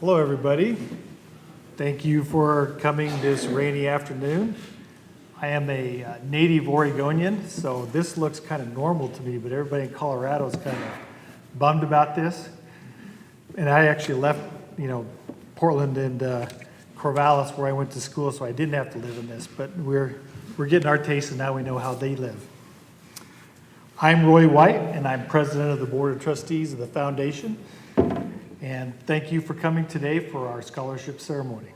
Hello, everybody. Thank you for coming this rainy afternoon. I am a native Oregonian, so this looks kind of normal to me, but everybody in Colorado is kind of bummed about this. And I actually left, Portland and Corvallis, where I went to school, so I didn't have to live in this, but we're getting our taste, and now we know how they live. I'm Roy White, and I'm president of the Board of Trustees of the Foundation. And thank you for coming today for our scholarship ceremony.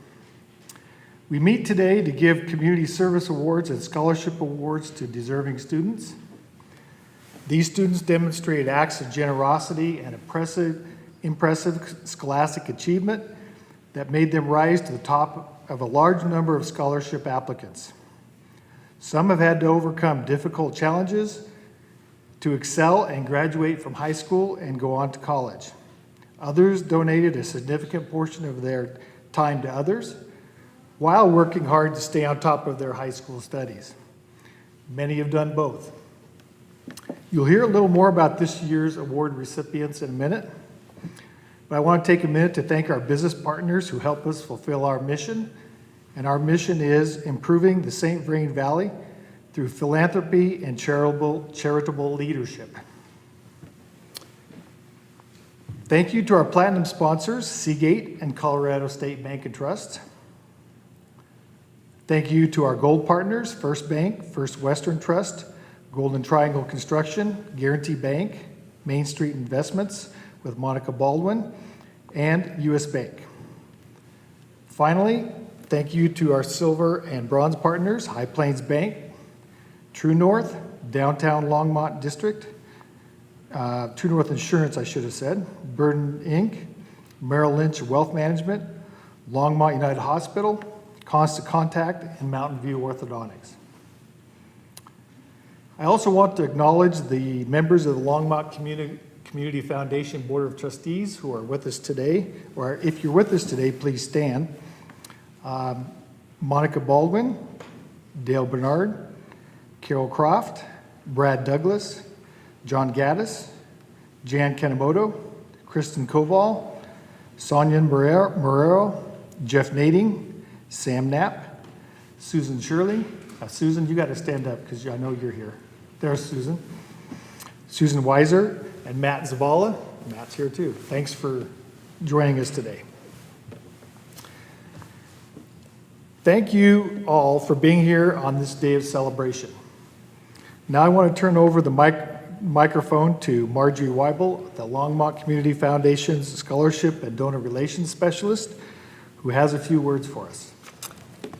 We meet today to give community service awards and scholarship awards to deserving students. These students demonstrated acts of generosity and impressive scholastic achievement that made them rise to the top of a large number of scholarship applicants. Some have had to overcome difficult challenges to excel and graduate from high school and go on to college. Others donated a significant portion of their time to others while working hard to stay on top of their high school studies. Many have done both. You'll hear a little more about this year's award recipients in a minute, but I want to take a minute to thank our business partners who help us fulfill our mission, and our mission is improving the St. Vrain Valley through philanthropy and charitable leadership. Thank you to our platinum sponsors, Seagate and Colorado State Bank and Trust. Thank you to our gold partners, First Bank, First Western Trust, Golden Triangle Construction, Guarantee Bank, Main Street Investments with Monica Baldwin, and US Bank. Finally, thank you to our silver and bronze partners, High Plains Bank, True North, Downtown Longmont District, True North Insurance, I should have said, Burden Inc., Merrill Lynch Wealth Management, Longmont United Hospital, Constant Contact, and Mountain View Orthodontics. I also want to acknowledge the members of the Longmont Community Foundation Board of Trustees who are with us today, or if you're with us today, please stand. Monica Baldwin, Dale Bernard, Carol Croft, Brad Douglas, John Gaddis, Jan Kanemoto, Kristen Koval, Sonia Morero, Jeff Nading, Sam Knapp, Susan Shirley. Susan, you got to stand up because I know you're here. There's Susan. Susan Weiser and Matt Zavala. Matt's here too. Thanks for joining us today. Thank you all for being here on this day of celebration. Now I want to turn over the microphone to Marjorie Weibel, the Longmont Community Foundation's Scholarship and Donor Relations Specialist, who has a few words for us.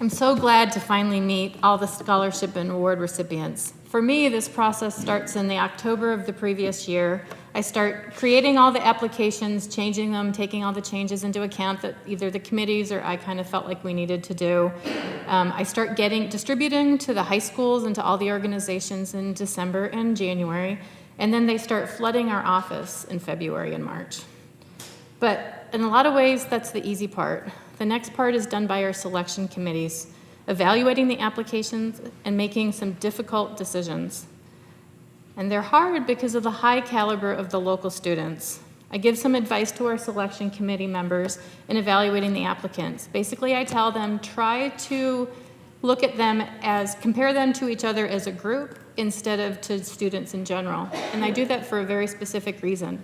I'm so glad to finally meet all the scholarship and award recipients. For me, this process starts in the October of the previous year. I start creating all the applications, changing them, taking all the changes into account that either the committees or I kind of felt like we needed to do. I start distributing to the high schools and to all the organizations in December and January, and then they start flooding our office in February and March. But in a lot of ways, that's the easy part. The next part is done by our selection committees, evaluating the applications and making some difficult decisions. And they're hard because of the high caliber of the local students. I give some advice to our selection committee members in evaluating the applicants. Basically, I tell them, try to look at them compare them to each other as a group instead of to students in general. And I do that for a very specific reason.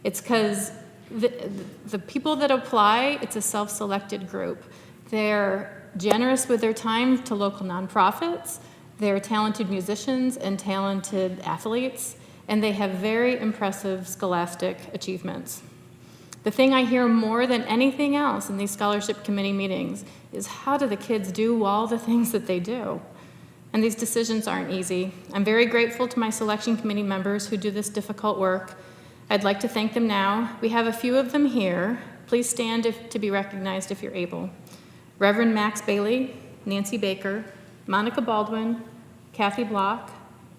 It's because the people that apply, it's a self-selected group. They're generous with their time to local nonprofits. They're talented musicians and talented athletes, and they have very impressive scholastic achievements. The thing I hear more than anything else in these scholarship committee meetings is how do the kids do all the things that they do? And these decisions aren't easy. I'm very grateful to my selection committee members who do this difficult work. I'd like to thank them now. We have a few of them here. Please stand to be recognized if you're able. Reverend Max Bailey, Nancy Baker, Monica Baldwin, Kathy Block,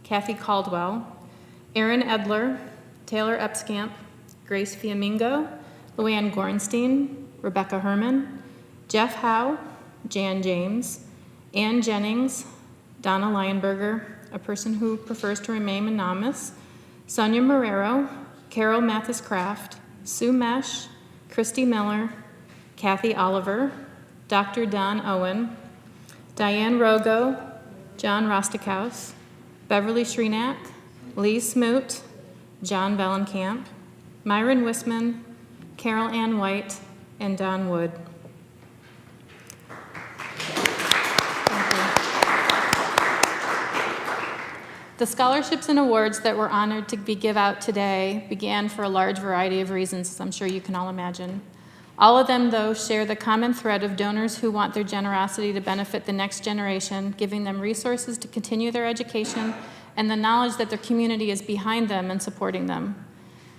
Kathy Caldwell, Erin Edler, Taylor Epscamp, Grace Fiamingo, Luann Gorenstein, Rebecca Herman, Jeff Howe, Jan James, Ann Jennings, Donna Lionberger, a person who prefers to remain anonymous, Sonia Marrero, Carol Mathis-Kraft, Sue Mesh, Christy Miller, Kathy Oliver, Dr. Don Owen, Diane Rogo, John Rostakaus, Beverly Shreenack, Lee Smoot, John Bellenkamp, Myron Wisman, Carol Ann White, and Don Wood. Thank you. The scholarships and awards that we're honored to give out today began for a large variety of reasons, as I'm sure you can all imagine. All of them, though, share the common thread of donors who want their generosity to benefit the next generation, giving them resources to continue their education and the knowledge that their community is behind them and supporting them.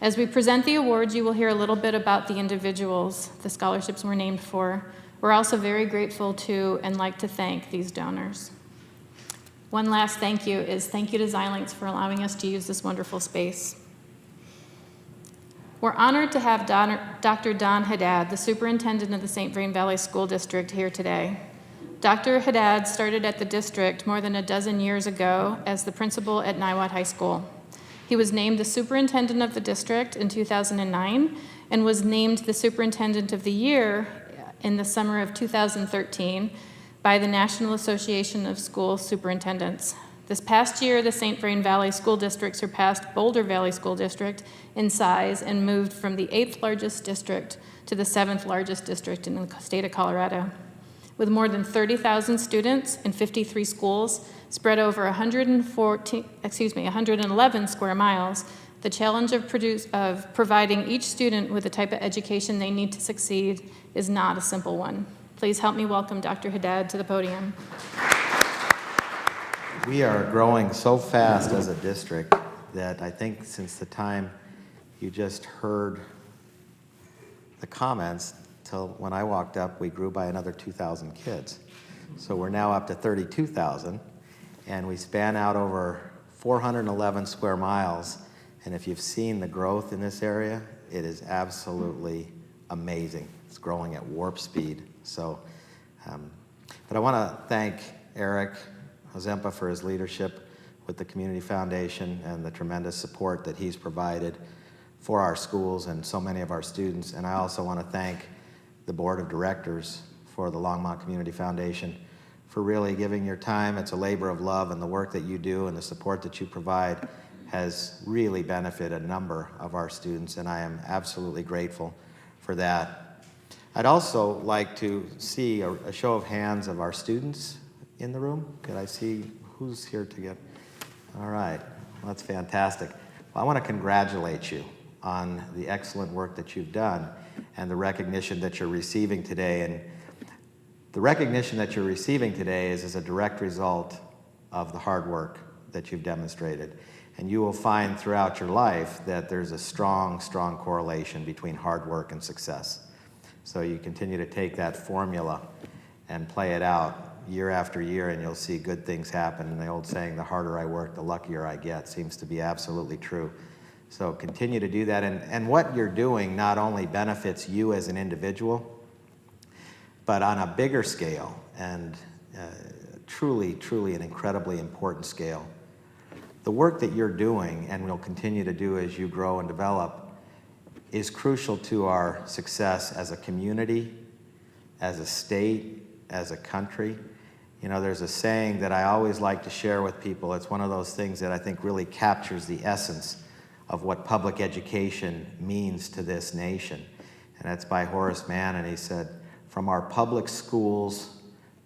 As we present the awards, you will hear a little bit about the individuals the scholarships were named for. We're also very grateful to and like to thank these donors. One last thank you to Xilinx for allowing us to use this wonderful space. We're honored to have Dr. Don Haddad, the superintendent of the St. Vrain Valley School District, here today. Dr. Haddad started at the district more than a dozen years ago as the principal at Niwot High School. He was named the superintendent of the district in 2009 and was named the superintendent of the year in the summer of 2013 by the National Association of School Superintendents. This past year, the St. Vrain Valley School District surpassed Boulder Valley School District in size and moved from the 8th largest district to the 7th largest district in the state of Colorado. With more than 30,000 students in 53 schools spread over 111 square miles, the challenge of providing each student with the type of education they need to succeed is not a simple one. Please help me welcome Dr. Haddad to the podium. We are growing so fast as a district that I think since the time you just heard the comments till when I walked up, we grew by another 2,000 kids. So we're now up to 32,000, and we span out over 411 square miles. And if you've seen the growth in this area, it is absolutely amazing. It's growing at warp speed. So, but I want to thank Eric Ozempa for his leadership with the Community Foundation and the tremendous support that he's provided for our schools and so many of our students. And I also want to thank the Board of Directors for the Longmont Community Foundation for really giving your time. It's a labor of love, and the work that you do and the support that you provide has really benefited a number of our students, and I am absolutely grateful for that. I'd also like to see a show of hands of our students in the room. Could I see who's here to get? All right, well, that's fantastic. Well, I want to congratulate you on the excellent work that you've done and the recognition that you're receiving today. And the recognition that you're receiving today is a direct result of the hard work that you've demonstrated. And you will find throughout your life that there's a strong, strong correlation between hard work and success. So you continue to take that formula and play it out year after year, and you'll see good things happen. And the old saying, the harder I work, the luckier I get, seems to be absolutely true. So continue to do that. And what you're doing not only benefits you as an individual, but on a bigger scale, and truly, truly an incredibly important scale. The work that you're doing and will continue to do as you grow and develop is crucial to our success as a community, as a state, as a country. You know, there's a saying that I always like to share with people. It's one of those things that I think really captures the essence of what public education means to this nation. And it's by Horace Mann, and he said, "From our public schools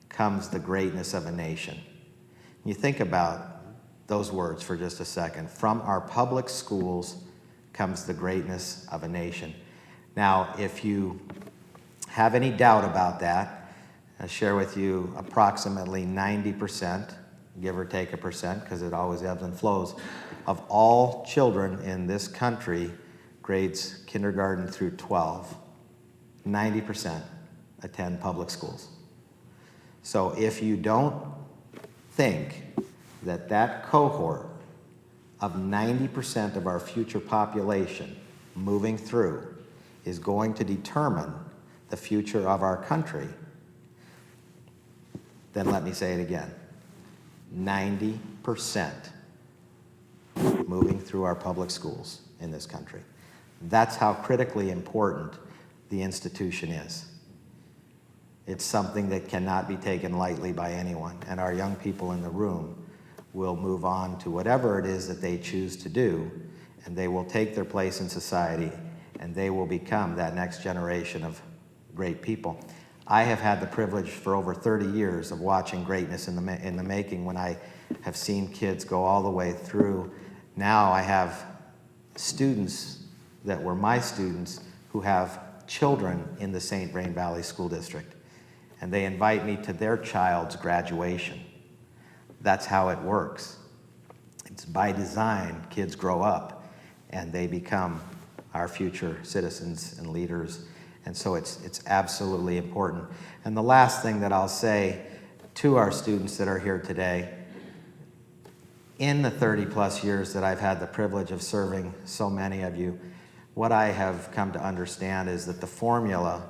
comes the greatness of a nation." You think about those words for just a second. From our public schools comes the greatness of a nation. Now, if you have any doubt about that, I'll share with you approximately 90%, give or take a percent, because it always ebbs and flows, of all children in this country, grades kindergarten through 12, 90% attend public schools. So if you don't think that that cohort of 90% of our future population moving through is going to determine the future of our country, then let me say it again. 90% moving through our public schools in this country. That's how critically important the institution is. It's something that cannot be taken lightly by anyone, and our young people in the room will move on to whatever it is that they choose to do, and they will take their place in society, and they will become that next generation of great people. I have had the privilege for over 30 years of watching greatness in the making when I have seen kids go all the way through. Now I have students that were my students who have children in the St. Vrain Valley School District, and they invite me to their child's graduation. That's how it works. It's by design. Kids grow up and they become our future citizens and leaders. And so it's absolutely important. And the last thing that I'll say to our students that are here today, in the 30 plus years that I've had the privilege of serving so many of you, what I have come to understand is that the formula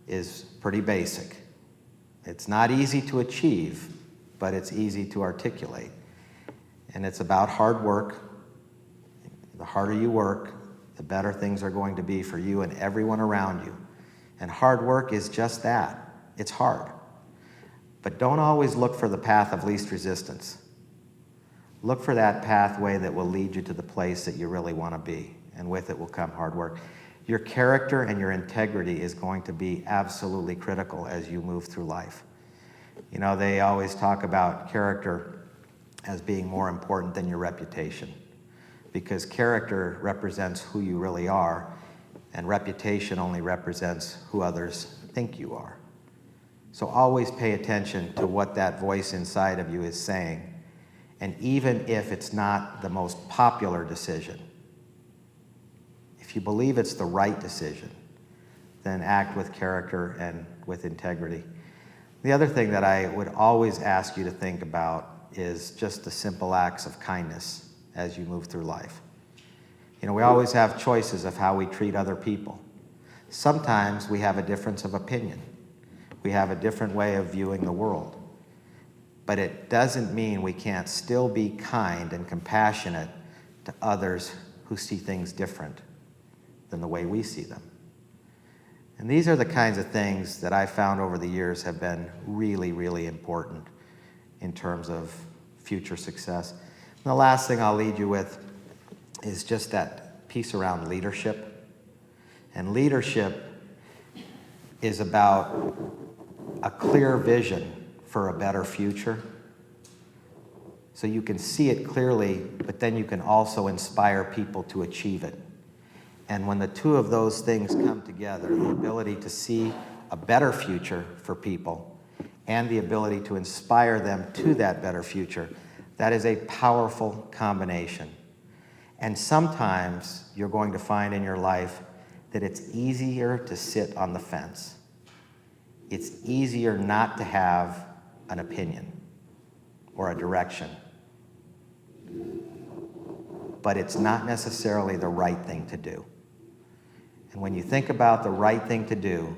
is pretty basic. It's not easy to achieve, but it's easy to articulate. And it's about hard work. The harder you work, the better things are going to be for you and everyone around you. And hard work is just that. It's hard. But don't always look for the path of least resistance. Look for that pathway that will lead you to the place that you really want to be. And with it will come hard work. Your character and your integrity is going to be absolutely critical as you move through life. You know, they always talk about character as being more important than your reputation, because character represents who you really are, and reputation only represents who others think you are. So always pay attention to what that voice inside of you is saying, and even if it's not the most popular decision, if you believe it's the right decision, then act with character and with integrity. The other thing that I would always ask you to think about is just the simple acts of kindness as you move through life. You know, we always have choices of how we treat other people. Sometimes we have a difference of opinion. We have a different way of viewing the world. But it doesn't mean we can't still be kind and compassionate to others who see things different than the way we see them. And these are the kinds of things that I've found over the years have been really, really important in terms of future success. And the last thing I'll lead you with is just that piece around leadership. And leadership is about a clear vision for a better future. So you can see it clearly, but then you can also inspire people to achieve it. And when the two of those things come together, the ability to see a better future for people and the ability to inspire them to that better future, that is a powerful combination. And sometimes you're going to find in your life that it's easier to sit on the fence. It's easier not to have an opinion or a direction. But it's not necessarily the right thing to do. And when you think about the right thing to do,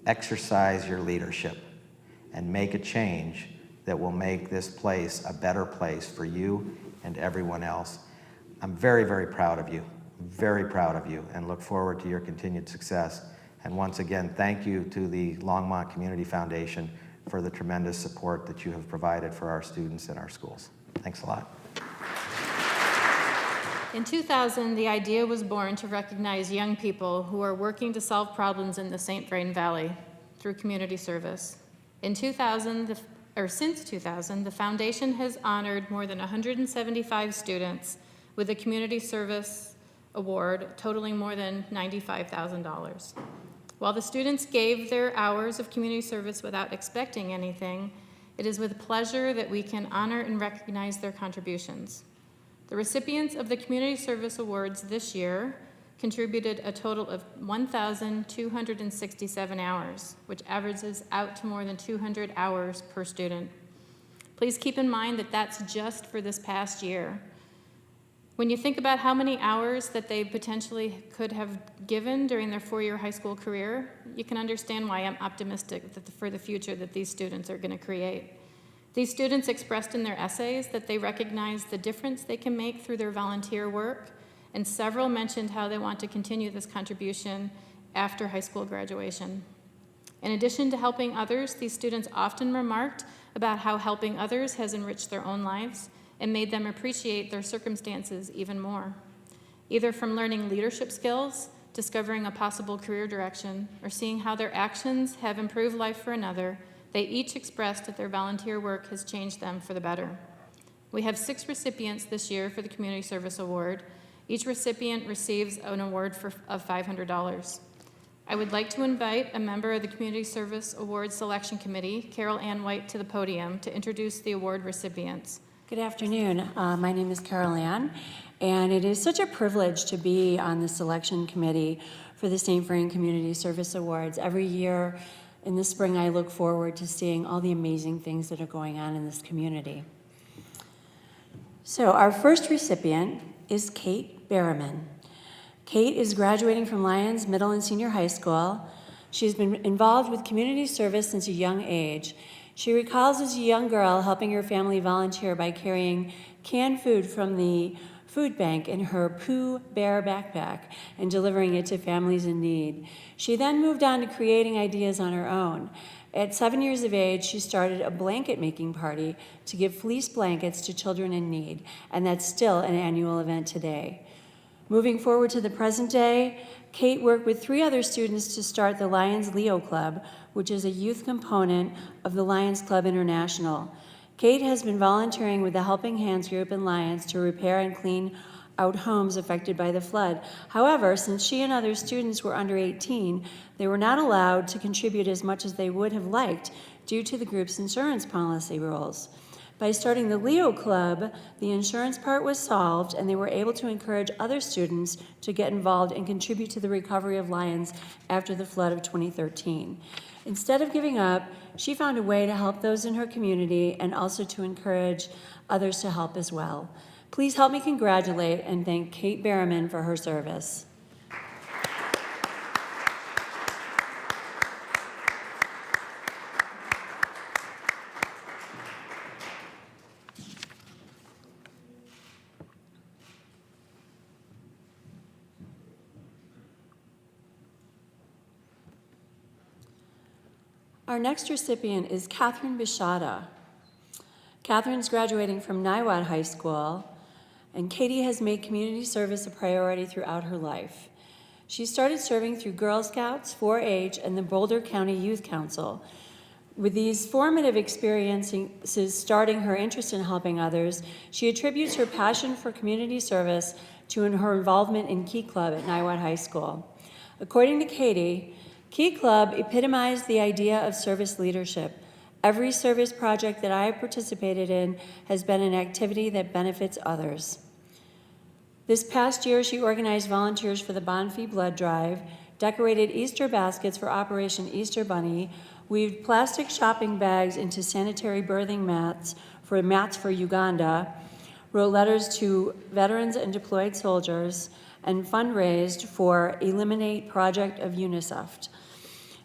exercise your leadership and make a change that will make this place a better place for you and everyone else. I'm very, very proud of you, very proud of you, and look forward to your continued success. And once again, thank you to the Longmont Community Foundation for the tremendous support that you have provided for our students and our schools. Thanks a lot. In 2000, the idea was born to recognize young people who are working to solve problems in the St. Vrain Valley through community service. Since 2000, the foundation has honored more than 175 students with a community service award totaling more than $95,000. While the students gave their hours of community service without expecting anything, it is with pleasure that we can honor and recognize their contributions. The recipients of the Community Service Awards this year contributed a total of 1,267 hours, which averages out to more than 200 hours per student. Please keep in mind that that's just for this past year. When you think about how many hours that they potentially could have given during their four-year high school career, you can understand why I'm optimistic that for the future that these students are going to create. These students expressed in their essays that they recognize the difference they can make through their volunteer work, and several mentioned how they want to continue this contribution after high school graduation. In addition to helping others, these students often remarked about how helping others has enriched their own lives and made them appreciate their circumstances even more. Either from learning leadership skills, discovering a possible career direction, or seeing how their actions have improved life for another, they each expressed that their volunteer work has changed them for the better. We have 6 recipients this year for the Community Service Award. Each recipient receives an award of $500. I would like to invite a member of the Community Service Award Selection Committee, Carol Ann White, to the podium to introduce the award recipients. Good afternoon. My name is Carol Ann, and it is such a privilege to be on the selection committee for the St. Vrain Community Service Awards. Every year in the spring, I look forward to seeing all the amazing things that are going on in this community. So our first recipient is Kate Berriman. Kate is graduating from Lyons Middle and Senior High School. She's been involved with community service since a young age. She recalls as a young girl helping her family volunteer by carrying canned food from the food bank in her Pooh Bear backpack and delivering it to families in need. She then moved on to creating ideas on her own. At 7 years of age, she started a blanket making party to give fleece blankets to children in need, and that's still an annual event today. Moving forward to the present day, Kate worked with 3 other students to start the Lions Leo Club, which is a youth component of the Lions Club International. Kate has been volunteering with the Helping Hands group in Lyons to repair and clean out homes affected by the flood. However, since she and other students were under 18, they were not allowed to contribute as much as they would have liked due to the group's insurance policy rules. By starting the Leo Club, the insurance part was solved, and they were able to encourage other students to get involved and contribute to the recovery of Lyons after the flood of 2013. Instead of giving up, she found a way to help those in her community and also to encourage others to help as well. Please help me congratulate and thank Kate Berriman for her service. Our next recipient is Catherine Bishada. Catherine's graduating from Niwot High School, and Katie has made community service a priority throughout her life. She started serving through Girl Scouts, 4-H, and the Boulder County Youth Council. With these formative experiences starting her interest in helping others, she attributes her passion for community service to her involvement in Key Club at Niwot High School. According to Katie, Key Club epitomized the idea of service leadership. Every service project that I have participated in has been an activity that benefits others. This past year, she organized volunteers for the Bonfee Blood Drive, decorated Easter baskets for Operation Easter Bunny, weaved plastic shopping bags into sanitary birthing mats for Uganda, wrote letters to veterans and deployed soldiers, and fundraised for Eliminate Project of UNICEF.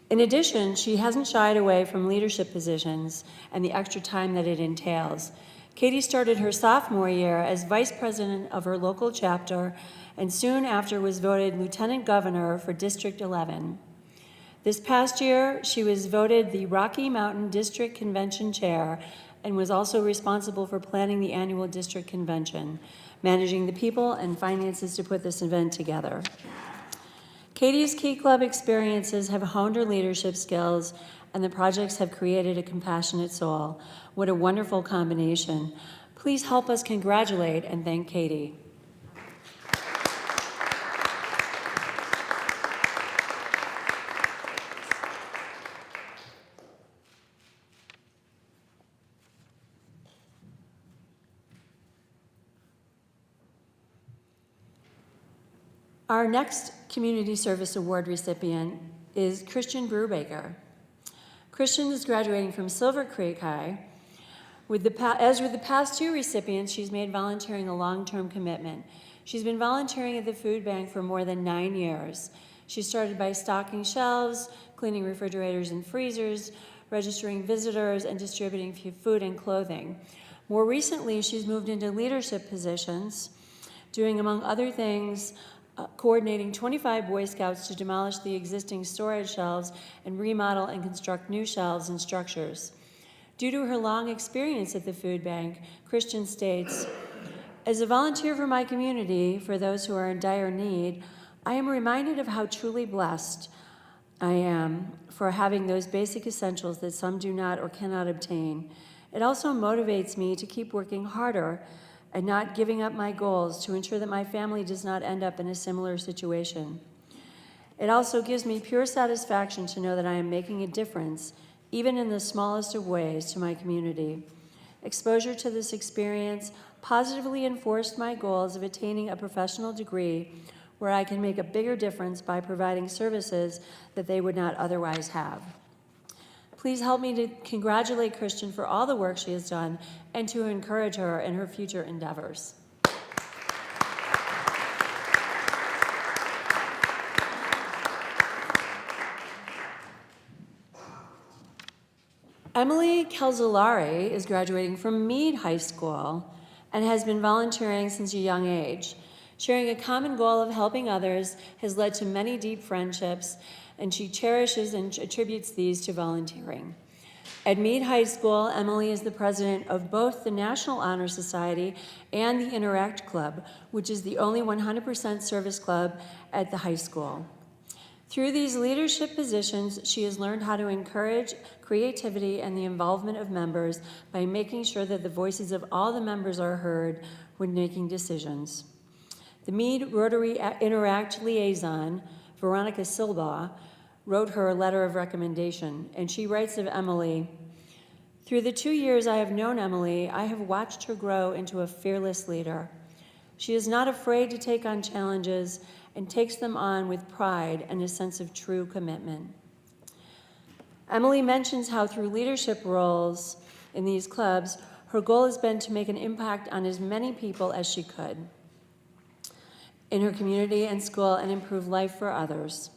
In addition, she hasn't shied away from leadership positions and the extra time that it entails. Katie started her sophomore year as vice president of her local chapter and soon after was voted lieutenant governor for District 11. This past year, she was voted the Rocky Mountain District Convention chair and was also responsible for planning the annual district convention, managing the people and finances to put this event together. Katie's Key Club experiences have honed her leadership skills, and the projects have created a compassionate soul. What a wonderful combination. Please help us congratulate and thank Katie. Our next Community Service Award recipient is Christian Brubaker. Christian is graduating from Silver Creek High. As with the past 2 recipients, she's made volunteering a long-term commitment. She's been volunteering at the food bank for more than 9 years. She started by stocking shelves, cleaning refrigerators and freezers, registering visitors, and distributing food and clothing. More recently, she's moved into leadership positions, doing, among other things, coordinating 25 Boy Scouts to demolish the existing storage shelves and remodel and construct new shelves and structures. Due to her long experience at the food bank, Christian states, "As a volunteer for my community, for those who are in dire need, I am reminded of how truly blessed I am for having those basic essentials that some do not or cannot obtain. It also motivates me to keep working harder and not giving up my goals to ensure that my family does not end up in a similar situation. It also gives me pure satisfaction to know that I am making a difference, even in the smallest of ways, to my community. Exposure to this experience positively enforced my goals of attaining a professional degree where I can make a bigger difference by providing services that they would not otherwise have." Please help me to congratulate Christian for all the work she has done and to encourage her in her future endeavors. Emily Kelzolari is graduating from Meade High School and has been volunteering since a young age. Sharing a common goal of helping others has led to many deep friendships, and she cherishes and attributes these to volunteering. At Meade High School, Emily is the president of both the National Honor Society and the Interact Club, which is the only 100% service club at the high school. Through these leadership positions, she has learned how to encourage creativity and the involvement of members by making sure that the voices of all the members are heard when making decisions. The Meade Rotary Interact liaison, Veronica Silva, wrote her a letter of recommendation, and she writes of Emily, "Through the 2 years I have known Emily, I have watched her grow into a fearless leader. She is not afraid to take on challenges and takes them on with pride and a sense of true commitment." Emily mentions how through leadership roles in these clubs, her goal has been to make an impact on as many people as she could in her community and school and improve life for others.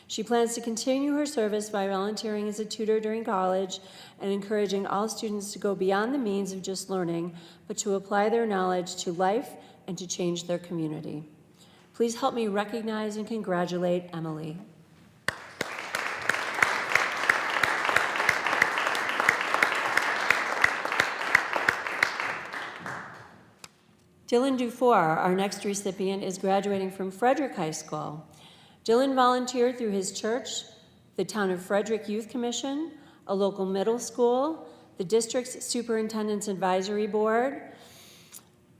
She plans to continue her service by volunteering as a tutor during college and encouraging all students to go beyond the means of just learning, but to apply their knowledge to life and to change their community. Please help me recognize and congratulate Emily. Dylan Dufour, our next recipient, is graduating from Frederick High School. Dylan volunteered through his church, the Town of Frederick Youth Commission, a local middle school, the district's Superintendent's Advisory Board,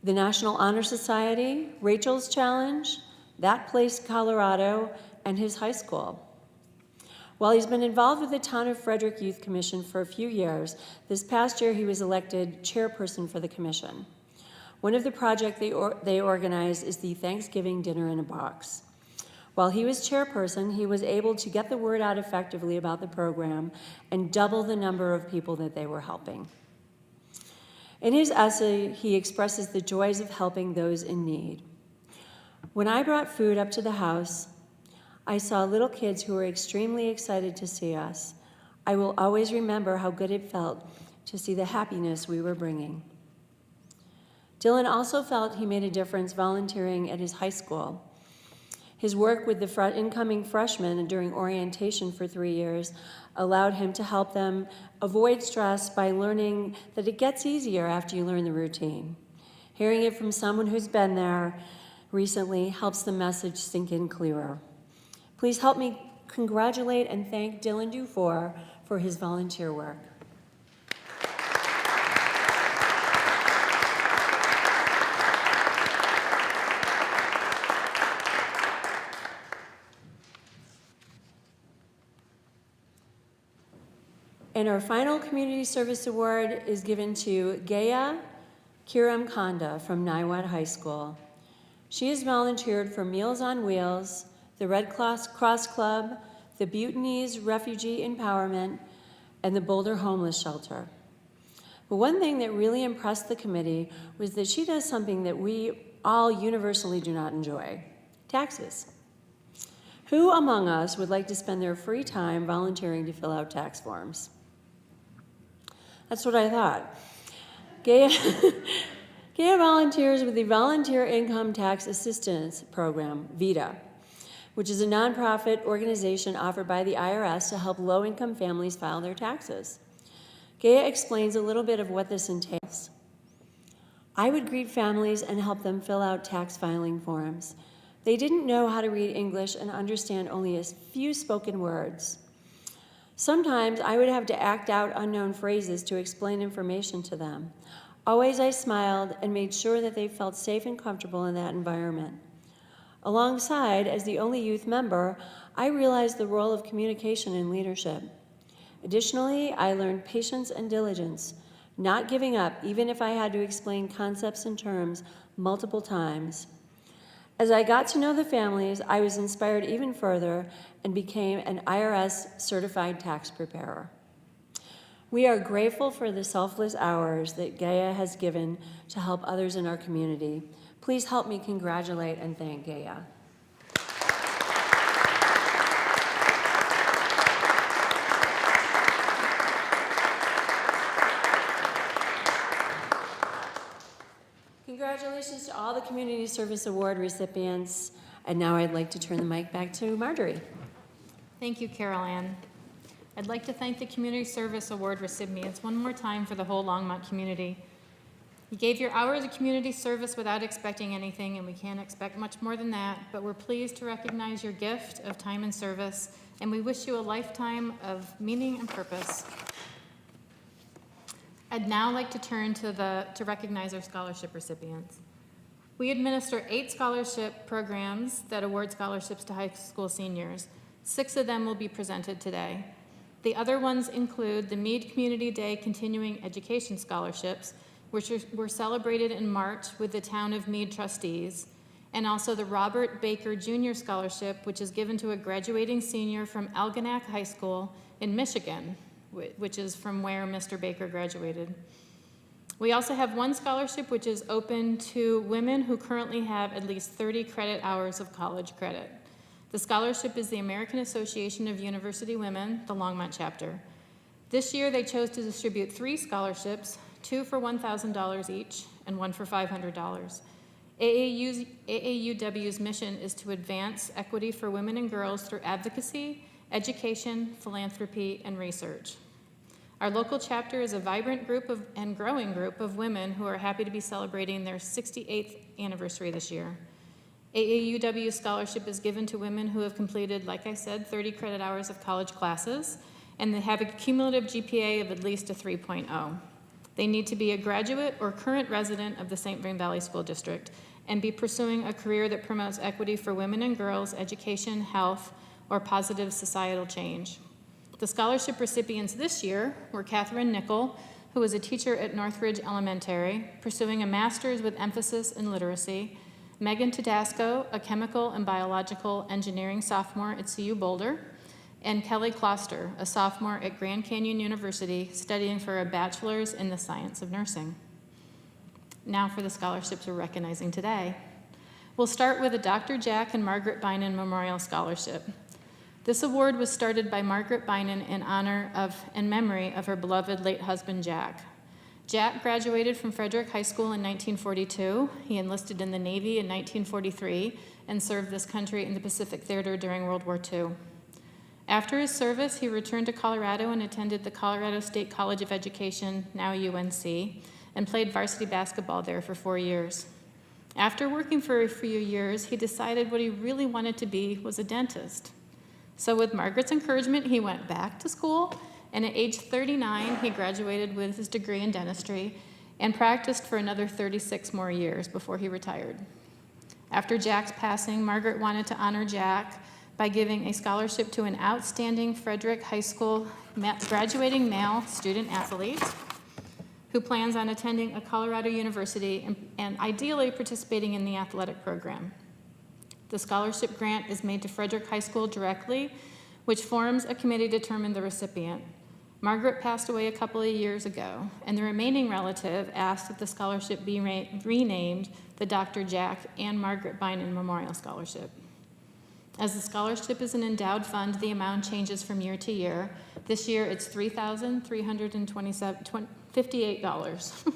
the National Honor Society, Rachel's Challenge, That Place Colorado, and his high school. While he's been involved with the Town of Frederick Youth Commission for a few years, this past year he was elected chairperson for the commission. One of the projects they organized is the Thanksgiving Dinner in a Box. While he was chairperson, he was able to get the word out effectively about the program and double the number of people that they were helping. In his essay, he expresses the joys of helping those in need. "When I brought food up to the house, I saw little kids who were extremely excited to see us. I will always remember how good it felt to see the happiness we were bringing." Dylan also felt he made a difference volunteering at his high school. His work with the incoming freshmen during orientation for 3 years allowed him to help them avoid stress by learning that it gets easier after you learn the routine. Hearing it from someone who's been there recently helps the message sink in clearer. Please help me congratulate and thank Dylan Dufour for his volunteer work. And our final community service award is given to Gaya Kiram Kanda from Niwot High School. She has volunteered for Meals on Wheels, the Red Cross Club, the Bhutanese Refugee Empowerment, and the Boulder Homeless Shelter. But one thing that really impressed the committee was that she does something that we all universally do not enjoy: taxes. Who among us would like to spend their free time volunteering to fill out tax forms? That's what I thought. Gaya Gaia volunteers with the Volunteer Income Tax Assistance Program, VITA, which is a nonprofit organization offered by the IRS to help low-income families file their taxes. Gaia explains a little bit of what this entails. I would greet families and help them fill out tax filing forms. They didn't know how to read English and understand only a few spoken words. Sometimes I would have to act out unknown phrases to explain information to them. Always I smiled and made sure that they felt safe and comfortable in that environment. Alongside, as the only youth member, I realized the role of communication and leadership. Additionally, I learned patience and diligence, not giving up even if I had to explain concepts and terms multiple times. As I got to know the families, I was inspired even further and became an IRS certified tax preparer. We are grateful for the selfless hours that Gaia has given to help others in our community. Please help me congratulate and thank Gaia. Congratulations to all the Community Service Award recipients. And now I'd like to turn the mic back to Marjorie. Thank you, Carol Ann. I'd like to thank the Community Service Award recipients one more time for the whole Longmont community. You gave your hours of community service without expecting anything, and we can't expect much more than that, but we're pleased to recognize your gift of time and service, and we wish you a lifetime of meaning and purpose. I'd now like to turn to recognize our scholarship recipients. We administer 8 scholarship programs that award scholarships to high school seniors. 6 of them will be presented today. The other ones include the Meade Community Day Continuing Education Scholarships, which were celebrated in March with the Town of Meade trustees, and also the Robert Baker Jr. Scholarship, which is given to a graduating senior from Algonac High School in Michigan, which is from where Mr. Baker graduated. We also have one scholarship which is open to women who currently have at least 30 credit hours of college credit. The scholarship is the American Association of University Women, the Longmont chapter. This year they chose to distribute 3 scholarships, 2 for $1,000 each and 1 for $500. AAUW's mission is to advance equity for women and girls through advocacy, education, philanthropy, and research. Our local chapter is a vibrant group and growing group of women who are happy to be celebrating their 68th anniversary this year. AAUW scholarship is given to women who have completed, like I said, 30 credit hours of college classes, and they have a cumulative GPA of at least a 3.0. They need to be a graduate or current resident of the St. Vrain Valley School District and be pursuing a career that promotes equity for women and girls, education, health, or positive societal change. The scholarship recipients this year were Catherine Nickel, who was a teacher at Northridge Elementary, pursuing a master's with emphasis in literacy, Megan Tedasco, a chemical and biological engineering sophomore at CU Boulder, and Kelly Kloster, a sophomore at Grand Canyon University, studying for a bachelor's in the science of nursing. Now for the scholarships we're recognizing today. We'll start with the Dr. Jack and Margaret Bynan Memorial Scholarship. This award was started by Margaret Bynan in honor of and memory of her beloved late husband, Jack. Jack graduated from Frederick High School in 1942. He enlisted in the Navy in 1943 and served this country in the Pacific Theater during World War II. After his service, he returned to Colorado and attended the Colorado State College of Education, now UNC, and played varsity basketball there for 4 years. After working for a few years, he decided what he really wanted to be was a dentist. So with Margaret's encouragement, he went back to school, and at age 39, he graduated with his degree in dentistry and practiced for another 36 more years before he retired. After Jack's passing, Margaret wanted to honor Jack by giving a scholarship to an outstanding Frederick High School graduating male student athlete who plans on attending a Colorado university and ideally participating in the athletic program. The scholarship grant is made to Frederick High School directly, which forms a committee to determine the recipient. Margaret passed away a couple of years ago, and the remaining relative asked that the scholarship be renamed the Dr. Jack and Margaret Bynan Memorial Scholarship. As the scholarship is an endowed fund, the amount changes from year to year. This year, it's $3,358.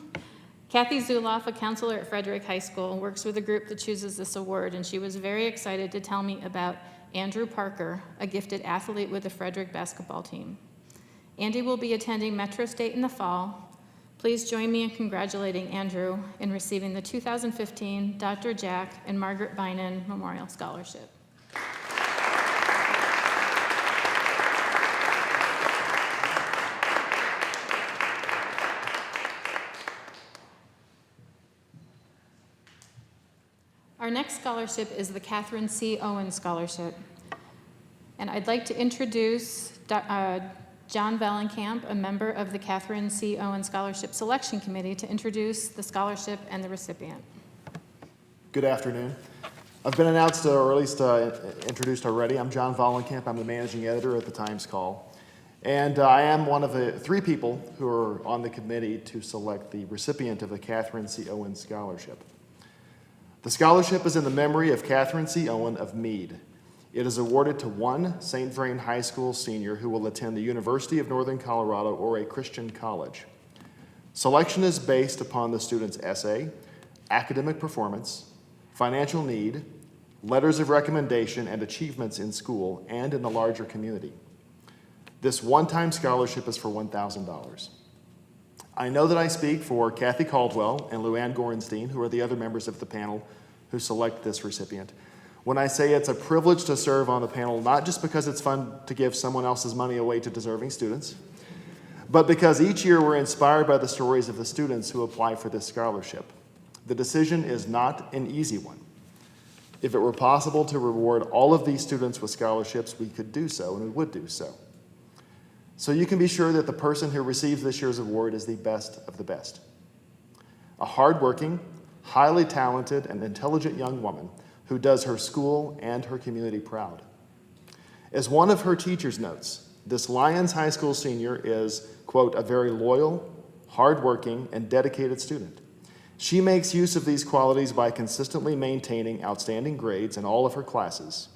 Kathy Zuloff, a counselor at Frederick High School, works with a group that chooses this award, and she was very excited to tell me about Andrew Parker, a gifted athlete with the Frederick basketball team. Andy will be attending Metro State in the fall. Please join me in congratulating Andrew in receiving the 2015 Dr. Jack and Margaret Bynon Memorial Scholarship. Our next scholarship is the Catherine C. Owen Scholarship. And I'd like to introduce John Vellenkamp, a member of the Catherine C. Owen Scholarship Selection Committee, to introduce the scholarship and the recipient. Good afternoon. I've been announced, or at least introduced already. I'm John Vellenkamp. I'm the managing editor at the Times Call. And I am one of the 3 people who are on the committee to select the recipient of the Catherine C. Owen Scholarship. The scholarship is in the memory of Catherine C. Owen of Meade. It is awarded to one St. Vrain High School senior who will attend the University of Northern Colorado or a Christian college. Selection is based upon the student's essay, academic performance, financial need, letters of recommendation, and achievements in school and in the larger community. This one-time scholarship is for $1,000. I know that I speak for Kathy Caldwell and Luann Gorenstein, who are the other members of the panel who select this recipient, when I say it's a privilege to serve on the panel, not just because it's fun to give someone else's money away to deserving students, but because each year we're inspired by the stories of the students who apply for this scholarship. The decision is not an easy one. If it were possible to reward all of these students with scholarships, we could do so, and we would do so. So you can be sure that the person who receives this year's award is the best of the best. A hardworking, highly talented, and intelligent young woman who does her school and her community proud. As one of her teachers notes, this Lyons High School senior is, quote, a very loyal, hardworking, and dedicated student. She makes use of these qualities by consistently maintaining outstanding grades in all of her classes,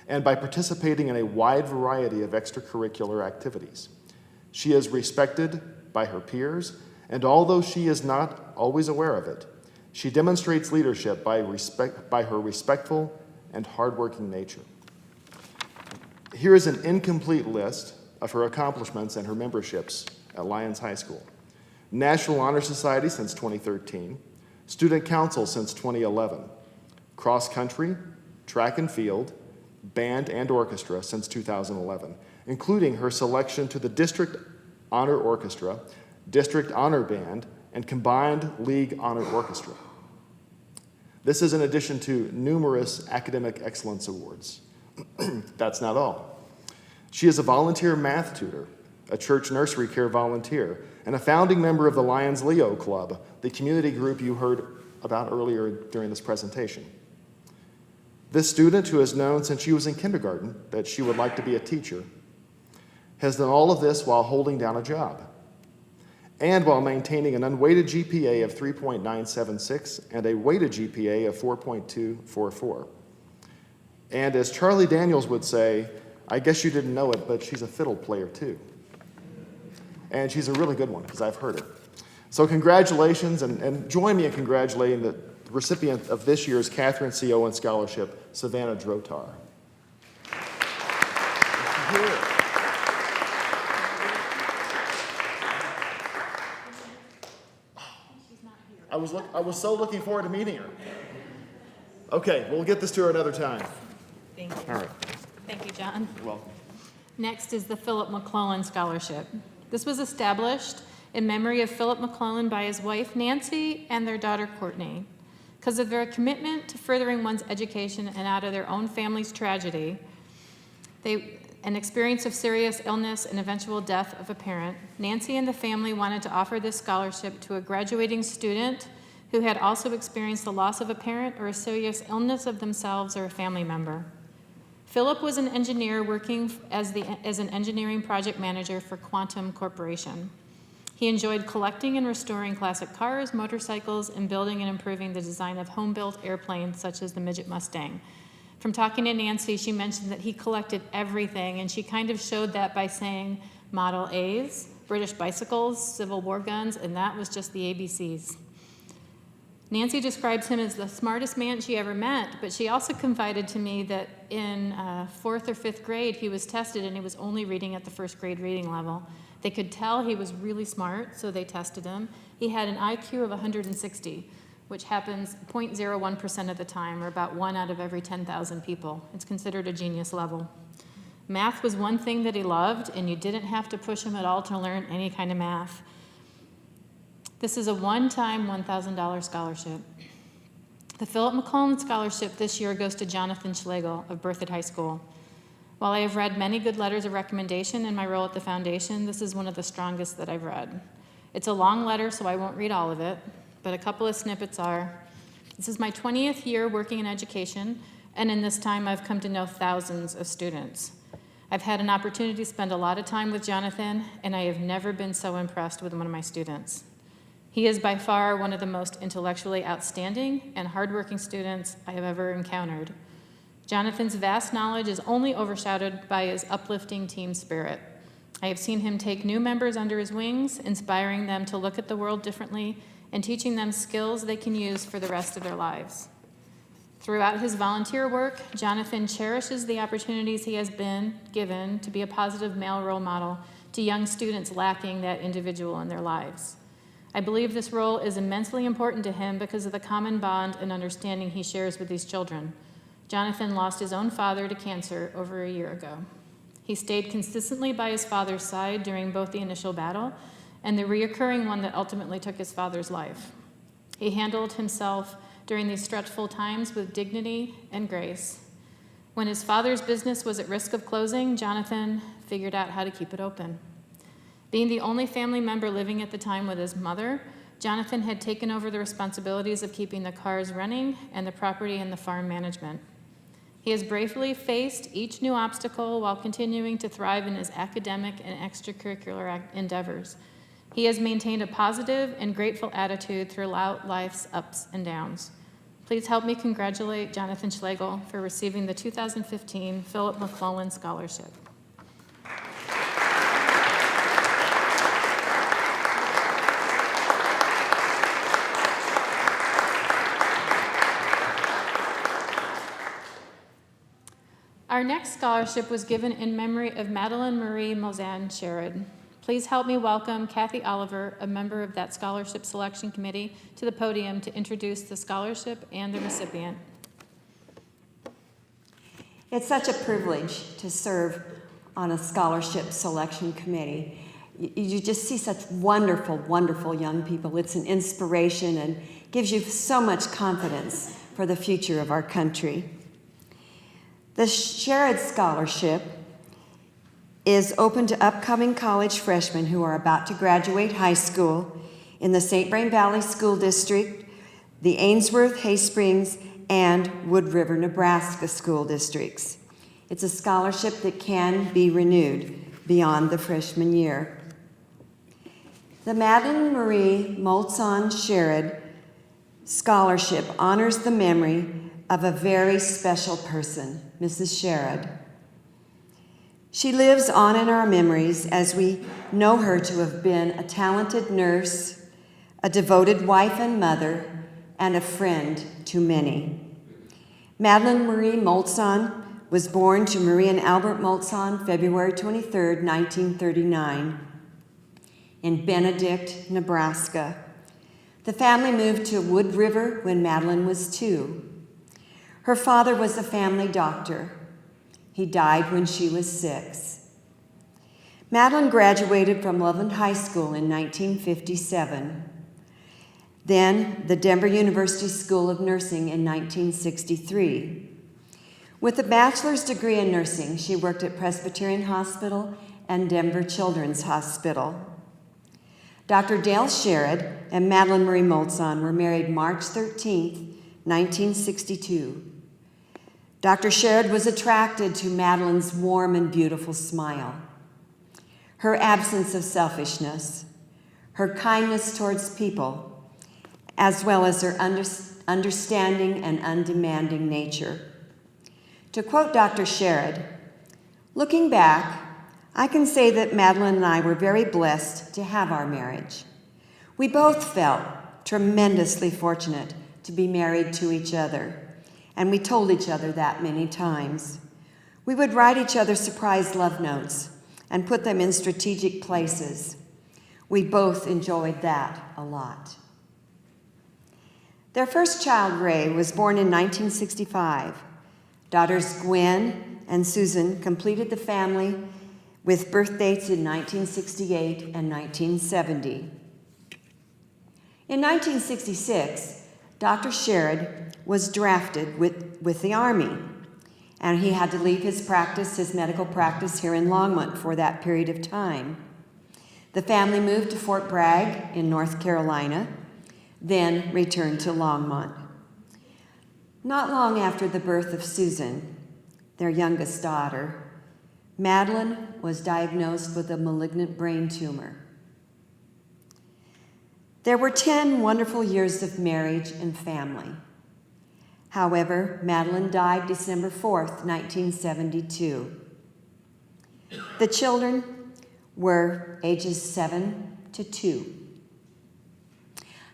and by participating in a wide variety of extracurricular activities. She is respected by her peers, and although she is not always aware of it, she demonstrates leadership by her respectful and hardworking nature. Here is an incomplete list of her accomplishments and her memberships at Lyons High School. National Honor Society since 2013, Student Council since 2011, cross country, track and field, band and orchestra since 2011, including her selection to the District Honor Orchestra, District Honor Band, and Combined League Honor Orchestra. This is in addition to numerous academic excellence awards. That's not all. She is a volunteer math tutor, a church nursery care volunteer, and a founding member of the Lions Leo Club, the community group you heard about earlier during this presentation. This student, who has known since she was in kindergarten that she would like to be a teacher, has done all of this while holding down a job and while maintaining an unweighted GPA of 3.976 and a weighted GPA of 4.244. And as Charlie Daniels would say, I guess you didn't know it, but she's a fiddle player too. And she's a really good one, because I've heard her. So congratulations, and join me in congratulating the recipient of this year's Catherine C. Owen Scholarship, Savannah Drotar. I was so looking forward to meeting her. Okay, we'll get this to her another time. Thank you. All right. Thank you, John. You're welcome. Next is the Philip McClellan Scholarship. This was established in memory of Philip McClellan by his wife, Nancy, and their daughter, Courtney. Because of their commitment to furthering one's education and out of their own family's tragedy, an experience of serious illness and eventual death of a parent, Nancy and the family wanted to offer this scholarship to a graduating student who had also experienced the loss of a parent or a serious illness of themselves or a family member. Philip was an engineer working as an engineering project manager for Quantum Corporation. He enjoyed collecting and restoring classic cars, motorcycles, and building and improving the design of home-built airplanes such as the Midget Mustang. From talking to Nancy, she mentioned that he collected everything, and she kind of showed that by saying Model A's, British bicycles, Civil War guns, and that was just the ABCs. Nancy describes him as the smartest man she ever met, but she also confided to me that in 4th or 5th grade, he was tested and he was only reading at the 1st grade reading level. They could tell he was really smart, so they tested him. He had an IQ of 160, which happens 0.01% of the time, or about 1 out of every 10,000 people. It's considered a genius level. Math was one thing that he loved, and you didn't have to push him at all to learn any kind of math. This is a one-time $1,000 scholarship. The Philip McClellan Scholarship this year goes to Jonathan Schlegel of Berthoud High School. While I have read many good letters of recommendation in my role at the foundation, this is one of the strongest that I've read. It's a long letter, so I won't read all of it, but a couple of snippets are, this is my 20th year working in education, and in this time I've come to know thousands of students. I've had an opportunity to spend a lot of time with Jonathan, and I have never been so impressed with one of my students. He is by far one of the most intellectually outstanding and hardworking students I have ever encountered. Jonathan's vast knowledge is only overshadowed by his uplifting team spirit. I have seen him take new members under his wings, inspiring them to look at the world differently and teaching them skills they can use for the rest of their lives. Throughout his volunteer work, Jonathan cherishes the opportunities he has been given to be a positive male role model to young students lacking that individual in their lives. I believe this role is immensely important to him because of the common bond and understanding he shares with these children. Jonathan lost his own father to cancer over a year ago. He stayed consistently by his father's side during both the initial battle and the reoccurring one that ultimately took his father's life. He handled himself during these stressful times with dignity and grace. When his father's business was at risk of closing, Jonathan figured out how to keep it open. Being the only family member living at the time with his mother, Jonathan had taken over the responsibilities of keeping the cars running and the property and the farm management. He has bravely faced each new obstacle while continuing to thrive in his academic and extracurricular endeavors. He has maintained a positive and grateful attitude throughout life's ups and downs. Please help me congratulate Jonathan Schlegel for receiving the 2015 Philip McClellan Scholarship. Our next scholarship was given in memory of Madeline Marie Mozanne Sherrod. Please help me welcome Kathy Oliver, a member of that scholarship selection committee, to the podium to introduce the scholarship and the recipient. It's such a privilege to serve on a scholarship selection committee. You just see such wonderful, wonderful young people. It's an inspiration and gives you so much confidence for the future of our country. The Sherrod Scholarship is open to upcoming college freshmen who are about to graduate high school in the St. Vrain Valley School District, the Ainsworth, Hay Springs, and Wood River, Nebraska school districts. It's a scholarship that can be renewed beyond the freshman year. The Madeline Marie Molson Sherrod Scholarship honors the memory of a very special person, Mrs. Sherrod. She lives on in our memories as we know her to have been a talented nurse, a devoted wife and mother, and a friend to many. Madeline Marie Molson was born to Marie and Albert Molson February 23, 1939, in Benedict, Nebraska. The family moved to Wood River when Madeline was 2. Her father was a family doctor. He died when she was 6. Madeline graduated from Loveland High School in 1957, then the Denver University School of Nursing in 1963. With a bachelor's degree in nursing, she worked at Presbyterian Hospital and Denver Children's Hospital. Dr. Dale Sherrod and Madeline Marie Molson were married March 13, 1962. Dr. Sherrod was attracted to Madeline's warm and beautiful smile, her absence of selfishness, her kindness towards people, as well as her understanding and undemanding nature. To quote Dr. Sherrod, "Looking back, I can say that Madeline and I were very blessed to have our marriage. We both felt tremendously fortunate to be married to each other, and we told each other that many times. We would write each other surprise love notes and put them in strategic places. We both enjoyed that a lot. Their first child, Ray, was born in 1965. Daughters Gwen and Susan completed the family with birth dates in 1968 and 1970. In 1966, Dr. Sherrod was drafted with the Army, and he had to leave his medical practice here in Longmont for that period of time. The family moved to Fort Bragg in North Carolina, then returned to Longmont. Not long after the birth of Susan, their youngest daughter, Madeline was diagnosed with a malignant brain tumor. There were 10 wonderful years of marriage and family. However, Madeline died December 4th, 1972. The children were ages 7 to 2.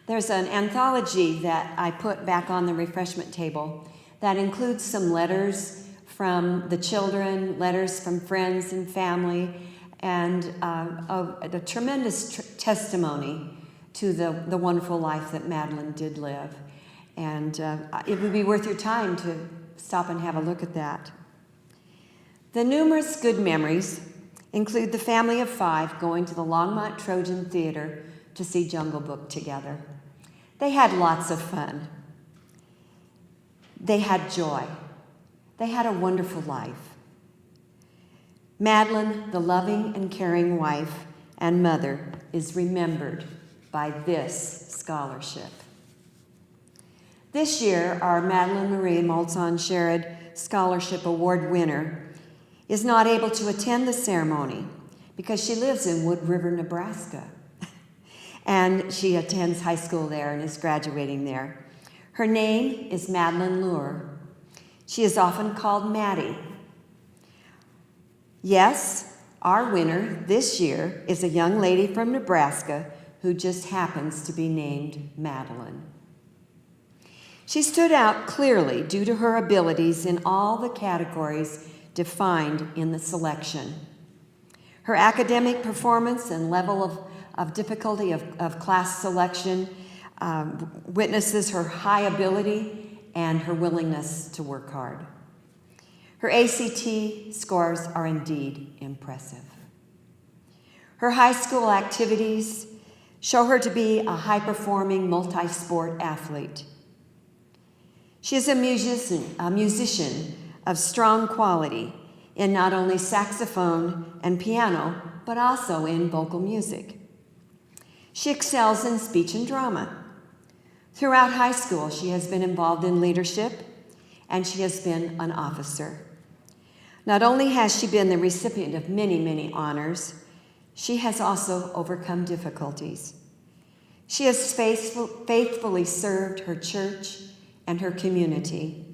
There's an anthology that I put back on the refreshment table that includes some letters from the children, letters from friends and family, and a tremendous testimony to the wonderful life that Madeline did live. And it would be worth your time to stop and have a look at that. The numerous good memories include the family of 5 going to the Longmont Trojan Theater to see Jungle Book together. They had lots of fun. They had joy. They had a wonderful life. Madeline, the loving and caring wife and mother, is remembered by this scholarship. This year, our Madeline Marie Molzon Sherrod Scholarship Award winner is not able to attend the ceremony because she lives in Wood River, Nebraska. And she attends high school there and is graduating there. Her name is Madeline Lure. She is often called Maddie. Yes, our winner this year is a young lady from Nebraska who just happens to be named Madeline. She stood out clearly due to her abilities in all the categories defined in the selection. Her academic performance and level of difficulty of class selection witnesses her high ability and her willingness to work hard. Her ACT scores are indeed impressive. Her high school activities show her to be a high-performing multi-sport athlete. She is a musician of strong quality in not only saxophone and piano, but also in vocal music. She excels in speech and drama. Throughout high school, she has been involved in leadership, and she has been an officer. Not only has she been the recipient of many, many honors, she has also overcome difficulties. She has faithfully served her church and her community.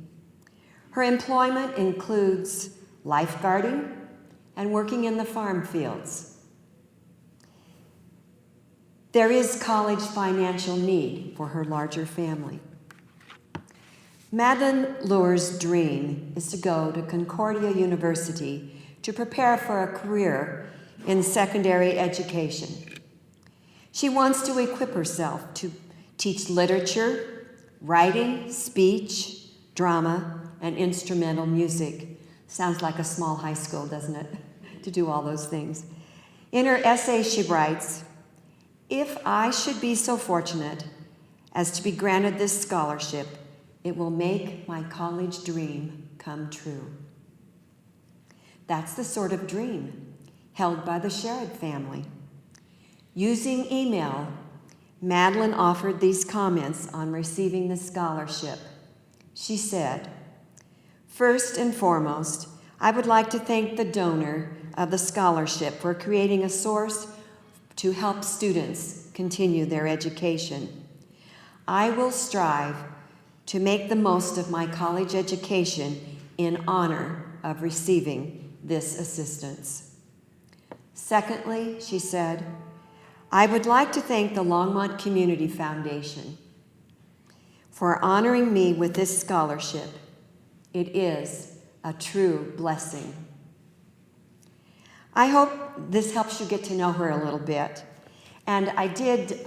Her employment includes lifeguarding and working in the farm fields. There is college financial need for her larger family. Madeline Lure's dream is to go to Concordia University to prepare for a career in secondary education. She wants to equip herself to teach literature, writing, speech, drama, and instrumental music. Sounds like a small high school, doesn't it? To do all those things. In her essay, she writes, "If I should be so fortunate as to be granted this scholarship, it will make my college dream come true." That's the sort of dream held by the Sherrod family. Using email, Madeline offered these comments on receiving the scholarship. She said, "First and foremost, I would like to thank the donor of the scholarship for creating a source to help students continue their education. I will strive to make the most of my college education in honor of receiving this assistance." Secondly, she said, "I would like to thank the Longmont Community Foundation for honoring me with this scholarship. It is a true blessing. I hope this helps you get to know her a little bit. And I did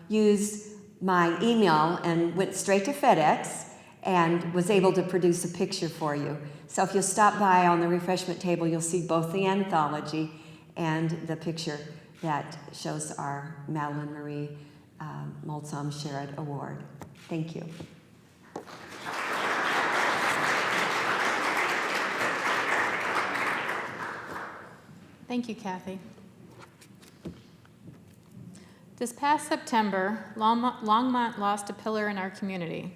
use my email and went straight to FedEx and was able to produce a picture for you. So if you'll stop by on the refreshment table, you'll see both the anthology and the picture that shows our Madeline Marie Molsom Sherrod Award. Thank you. Thank you, Kathy. This past September, Longmont lost a pillar in our community.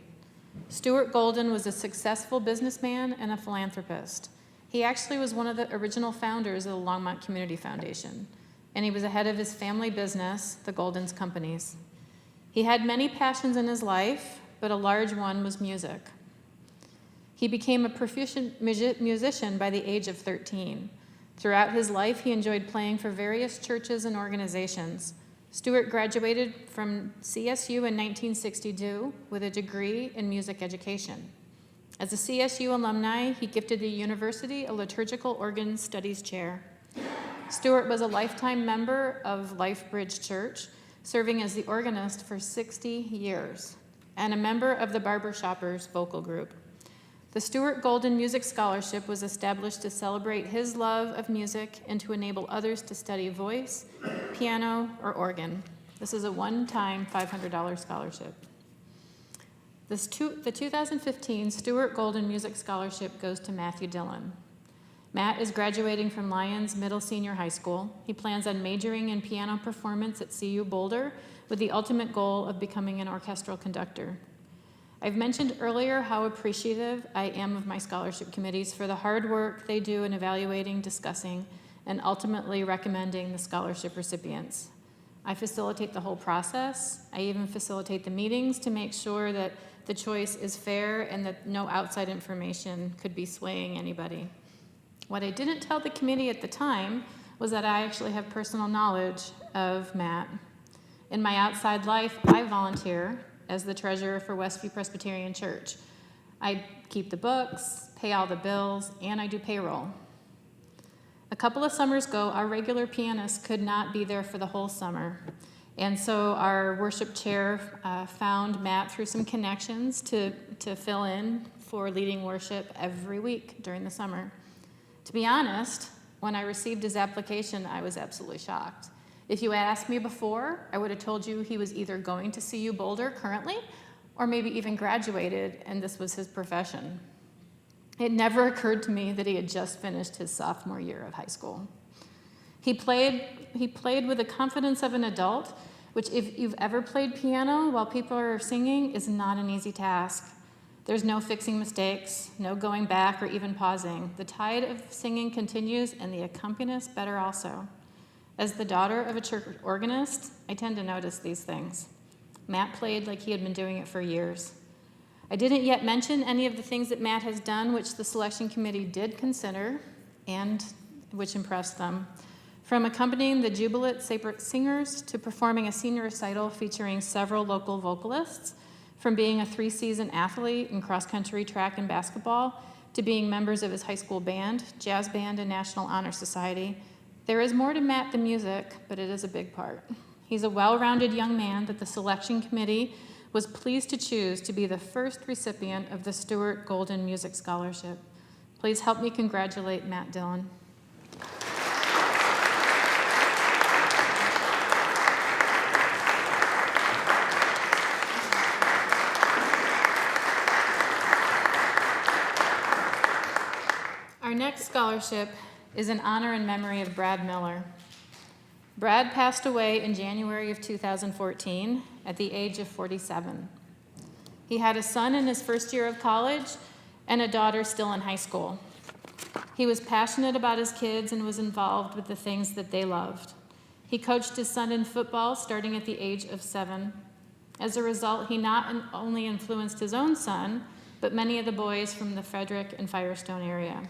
Stuart Golden was a successful businessman and a philanthropist. He actually was one of the original founders of the Longmont Community Foundation, and he was ahead of his family business, the Golden's Companies. He had many passions in his life, but a large one was music. He became a proficient musician by the age of 13. Throughout his life, he enjoyed playing for various churches and organizations. Stuart graduated from CSU in 1962 with a degree in music education. As a CSU alumni, he gifted the university a liturgical organ studies chair. Stuart was a lifetime member of Life Bridge Church, serving as the organist for 60 years, and a member of the Barber Shoppers vocal group. The Stuart Golden Music Scholarship was established to celebrate his love of music and to enable others to study voice, piano, or organ. This is a one-time $500 scholarship. The 2015 Stuart Golden Music Scholarship goes to Matthew Dillon. Matt is graduating from Lyons Middle Senior High School. He plans on majoring in piano performance at CU Boulder with the ultimate goal of becoming an orchestral conductor. I've mentioned earlier how appreciative I am of my scholarship committees for the hard work they do in evaluating, discussing, and ultimately recommending the scholarship recipients. I facilitate the whole process. I even facilitate the meetings to make sure that the choice is fair and that no outside information could be swaying anybody. What I didn't tell the committee at the time was that I actually have personal knowledge of Matt. In my outside life, I volunteer as the treasurer for Westview Presbyterian Church. I keep the books, pay all the bills, and I do payroll. A couple of summers ago, our regular pianist could not be there for the whole summer. And so our worship chair found Matt through some connections to fill in for leading worship every week during the summer. To be honest, when I received his application, I was absolutely shocked. If you had asked me before, I would have told you he was either going to CU Boulder currently, or maybe even graduated, and this was his profession. It never occurred to me that he had just finished his sophomore year of high school. He played with the confidence of an adult, which if you've ever played piano while people are singing is not an easy task. There's no fixing mistakes, no going back or even pausing. The tide of singing continues, and the accompanist better also. As the daughter of a church organist, I tend to notice these things. Matt played like he had been doing it for years. I didn't yet mention any of the things that Matt has done, which the selection committee did consider, and which impressed them. From accompanying the Jubilant Singers to performing a senior recital featuring several local vocalists, from being a 3-season athlete in cross-country, track, and basketball, to being members of his high school band, jazz band, and National Honor Society. There is more to Matt than music, but it is a big part. He's a well-rounded young man that the selection committee was pleased to choose to be the first recipient of the Stuart Golden Music Scholarship. Please help me congratulate Matt Dillon. Our next scholarship is in honor and memory of Brad Miller. Brad passed away in January of 2014 at the age of 47. He had a son in his first year of college and a daughter still in high school. He was passionate about his kids and was involved with the things that they loved. He coached his son in football starting at the age of 7. As a result, he not only influenced his own son, but many of the boys from the Frederick and Firestone area.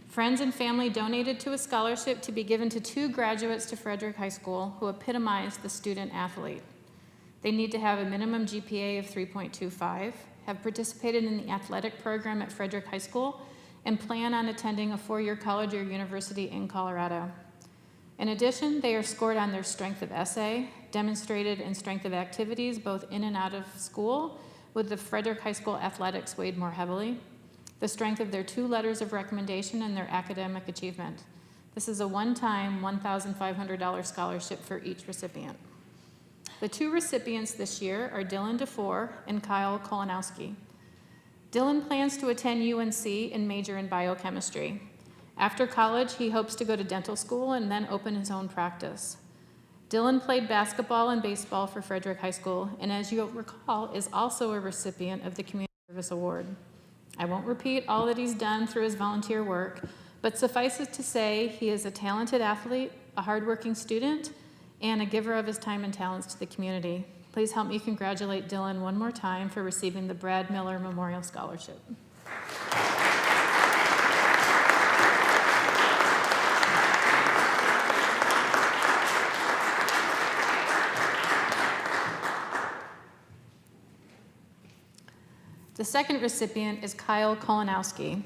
Friends and family donated to a scholarship to be given to 2 graduates to Frederick High School who epitomized the student athlete. They need to have a minimum GPA of 3.25, have participated in the athletic program at Frederick High School, and plan on attending a 4-year college or university in Colorado. In addition, they are scored on their strength of essay, demonstrated in strength of activities both in and out of school, with the Frederick High School athletics weighed more heavily, the strength of their 2 letters of recommendation, and their academic achievement. This is a one-time $1,500 scholarship for each recipient. The 2 recipients this year are Dylan DeFore and Kyle Kolonowski. Dylan plans to attend UNC and major in biochemistry. After college, he hopes to go to dental school and then open his own practice. Dylan played basketball and baseball for Frederick High School, and as you'll recall, is also a recipient of the Community Service Award. I won't repeat all that he's done through his volunteer work, but suffice it to say, he is a talented athlete, a hardworking student, and a giver of his time and talents to the community. Please help me congratulate Dylan one more time for receiving the Brad Miller Memorial Scholarship. The second recipient is Kyle Kolonowski.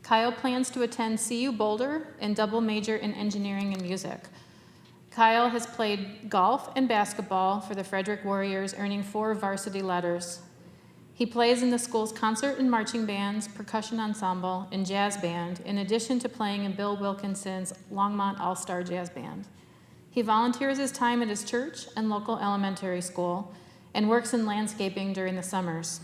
Kyle plans to attend CU Boulder and double major in engineering and music. Kyle has played golf and basketball for the Frederick Warriors, earning 4 varsity letters. He plays in the school's concert and marching bands, percussion ensemble, and jazz band, in addition to playing in Bill Wilkinson's Longmont All-Star Jazz Band. He volunteers his time at his church and local elementary school and works in landscaping during the summers.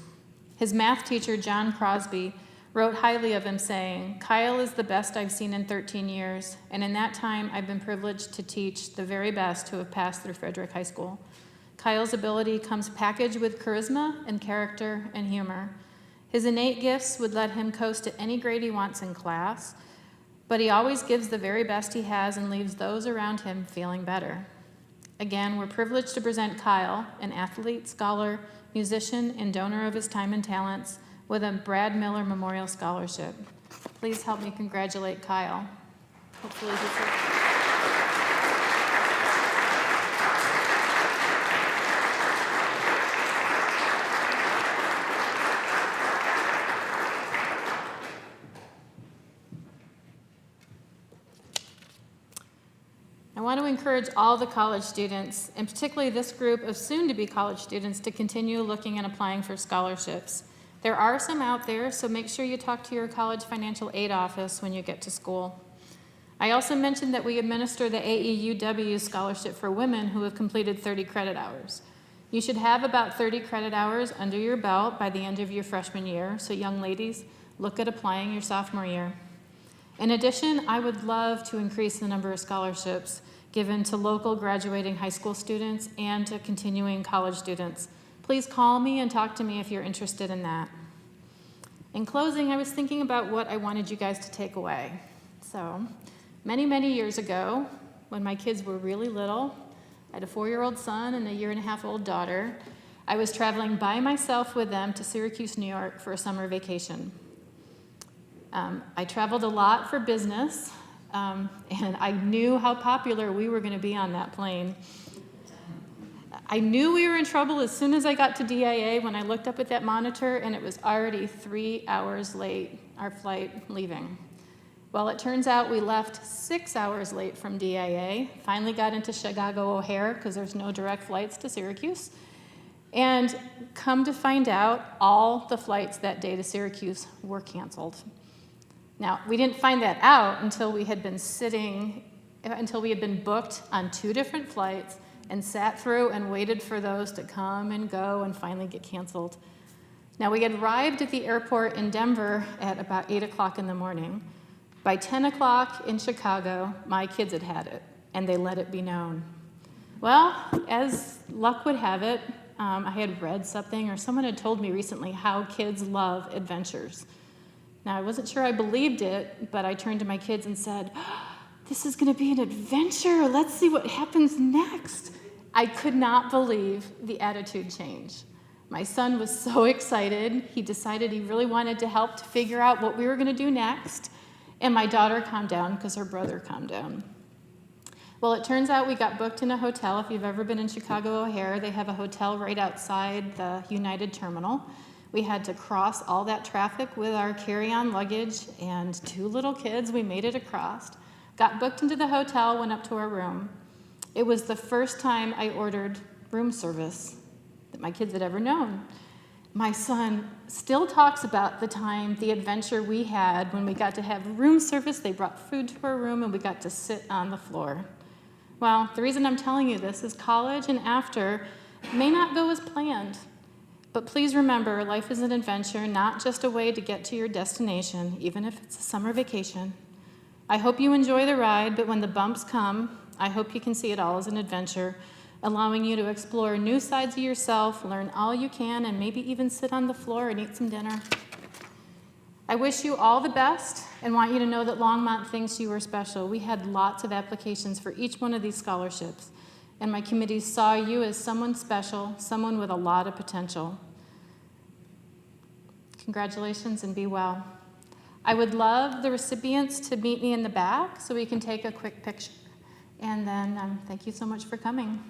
His math teacher, John Crosby, wrote highly of him, saying, "Kyle is the best I've seen in 13 years, and in that time I've been privileged to teach the very best who have passed through Frederick High School." Kyle's ability comes packaged with charisma and character and humor. His innate gifts would let him coast to any grade he wants in class, but he always gives the very best he has and leaves those around him feeling better. Again, we're privileged to present Kyle, an athlete, scholar, musician, and donor of his time and talents, with a Brad Miller Memorial Scholarship. Please help me congratulate Kyle. Hopefully he's I want to encourage all the college students, and particularly this group of soon-to-be college students, to continue looking and applying for scholarships. There are some out there, so make sure you talk to your college financial aid office when you get to school. I also mentioned that we administer the AEUW scholarship for women who have completed 30 credit hours. You should have about 30 credit hours under your belt by the end of your freshman year, so young ladies, look at applying your sophomore year. In addition, I would love to increase the number of scholarships given to local graduating high school students and to continuing college students. Please call me and talk to me if you're interested in that. In closing, I was thinking about what I wanted you guys to take away. So, many, many years ago, when my kids were really little, I had a 4-year-old son and a 1.5-year-old daughter, I was traveling by myself with them to Syracuse, New York for a summer vacation. I traveled a lot for business, and I knew how popular we were going to be on that plane. I knew we were in trouble as soon as I got to DIA when I looked up at that monitor, and it was already 3 hours late, our flight leaving. Well, it turns out we left 6 hours late from DIA, finally got into Chicago O'Hare because there's no direct flights to Syracuse, and come to find out, all the flights that day to Syracuse were canceled. Now, we didn't find that out until we had been booked on 2 different flights and sat through and waited for those to come and go and finally get canceled. Now, we had arrived at the airport in Denver at about 8 o'clock in the morning. By 10 o'clock in Chicago, my kids had had it, and they let it be known. Well, as luck would have it, I had read something, or someone had told me recently how kids love adventures. Now, I wasn't sure I believed it, but I turned to my kids and said, "This is going to be an adventure. Let's see what happens next." I could not believe the attitude change. My son was so excited. He decided he really wanted to help to figure out what we were going to do next. And my daughter calmed down because her brother calmed down. Well, it turns out we got booked in a hotel. If you've ever been in Chicago O'Hare, they have a hotel right outside the United Terminal. We had to cross all that traffic with our carry-on luggage and 2 little kids. We made it across. Got booked into the hotel, went up to our room. It was the first time I ordered room service that my kids had ever known. My son still talks about the time, the adventure we had when we got to have room service. They brought food to our room and we got to sit on the floor. Well, the reason I'm telling you this is college and after may not go as planned. But please remember, life is an adventure, not just a way to get to your destination, even if it's a summer vacation. I hope you enjoy the ride, but when the bumps come, I hope you can see it all as an adventure, allowing you to explore new sides of yourself, learn all you can, and maybe even sit on the floor and eat some dinner. I wish you all the best and want you to know that Longmont thinks you are special. We had lots of applications for each one of these scholarships, and my committee saw you as someone special, someone with a lot of potential. Congratulations and be well. I would love the recipients to meet me in the back so we can take a quick picture. And then thank you so much for coming.